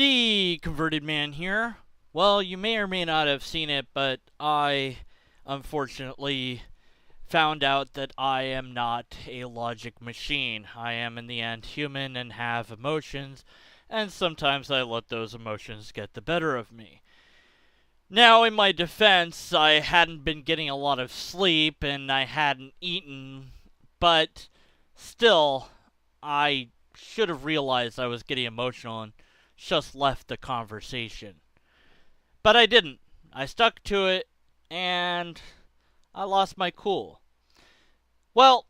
The Converted Man here. Well, you may or may not have seen it, but I unfortunately found out that I am not a logic machine. I am, in the end, human and have emotions, and sometimes I let those emotions get the better of me. Now, in my defense, I hadn't been getting a lot of sleep and I hadn't eaten, but still, I should have realized I was getting emotional and just left the conversation. But I didn't. I stuck to it, and I lost my cool. Well,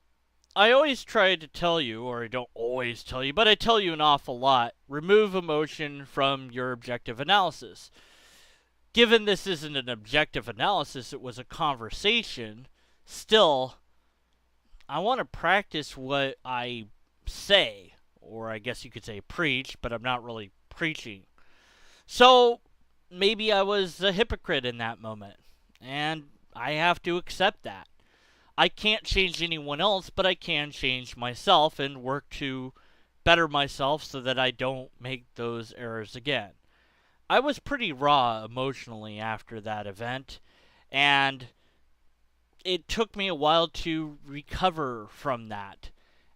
I always try to tell you, or I don't always tell you, but I tell you an awful lot, remove emotion from your objective analysis. Given this isn't an objective analysis, it was a conversation, still, I want to practice what I say, or I guess you could say preach, but I'm not really preaching. So, maybe I was a hypocrite in that moment, and I have to accept that. I can't change anyone else, but I can change myself and work to better myself so that I don't make those errors again. I was pretty raw emotionally after that event, and it took me a while to recover from that.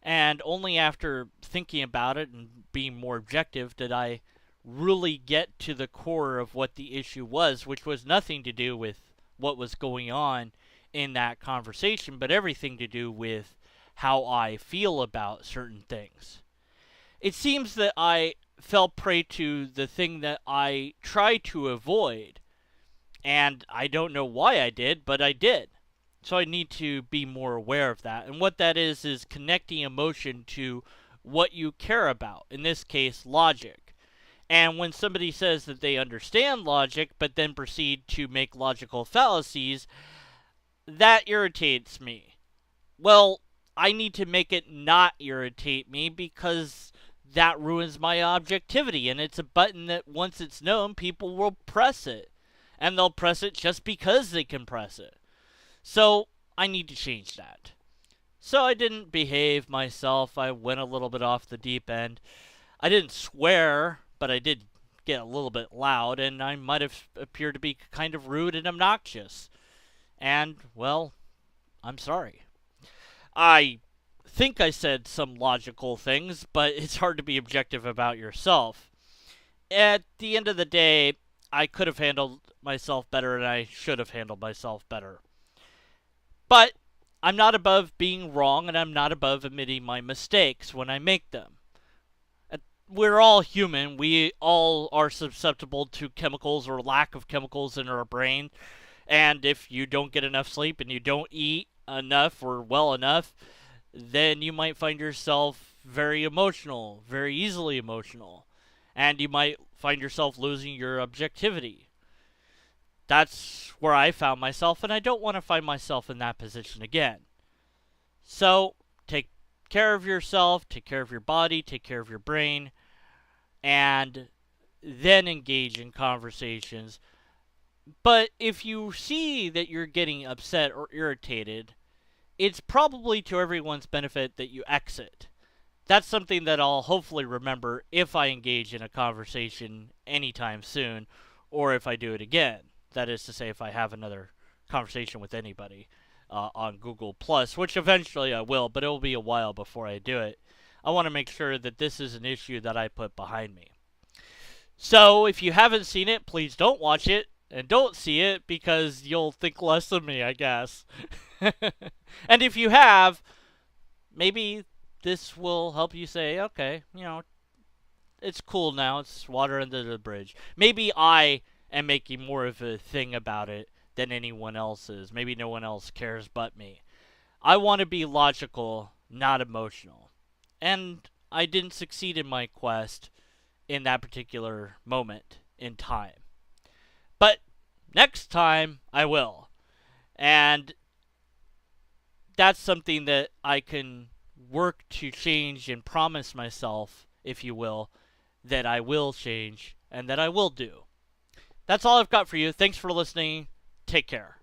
And only after thinking about it and being more objective did I really get to the core of what the issue was, which was nothing to do with what was going on in that conversation, but everything to do with how I feel about certain things. It seems that I fell prey to the thing that I try to avoid, and I don't know why I did, but I did. So I need to be more aware of that. And what that is connecting emotion to what you care about, in this case, logic. And when somebody says that they understand logic, but then proceed to make logical fallacies, that irritates me. Well, I need to make it not irritate me because that ruins my objectivity. And it's a button that once it's known, people will press it. And they'll press it just because they can press it. So, I need to change that. So I didn't behave myself. I went a little bit off the deep end. I didn't swear, but I did get a little bit loud, and I might have appeared to be kind of rude and obnoxious. And, well, I'm sorry. I think I said some logical things, but it's hard to be objective about yourself. At the end of the day, I could have handled myself better, and I should have handled myself better. But I'm not above being wrong, and I'm not above admitting my mistakes when I make them. We're all human. We all are susceptible to chemicals or lack of chemicals in our brain. And if you don't get enough sleep and you don't eat enough or well enough, then you might find yourself very emotional, very easily emotional. And you might find yourself losing your objectivity. That's where I found myself, and I don't want to find myself in that position again. So, take care of yourself, take care of your body, take care of your brain, and then engage in conversations. But if you see that you're getting upset or irritated, it's probably to everyone's benefit that you exit. That's something that I'll hopefully remember if I engage in a conversation anytime soon, or if I do it again. That is to say, if I have another conversation with anybody on Google+, which eventually I will, but it will be a while before I do it. I want to make sure that this is an issue that I put behind me. So, if you haven't seen it, please don't watch it, and don't see it, because you'll think less of me, I guess. And if you have, maybe this will help you say, okay, it's cool now, it's water under the bridge. Maybe I am making more of a thing about it than anyone else is. Maybe no one else cares but me. I want to be logical, not emotional. And I didn't succeed in my quest in that particular moment in time. But next time, I will. And that's something that I can work to change and promise myself, if you will, that I will change and that I will do. That's all I've got for you. Thanks for listening. Take care.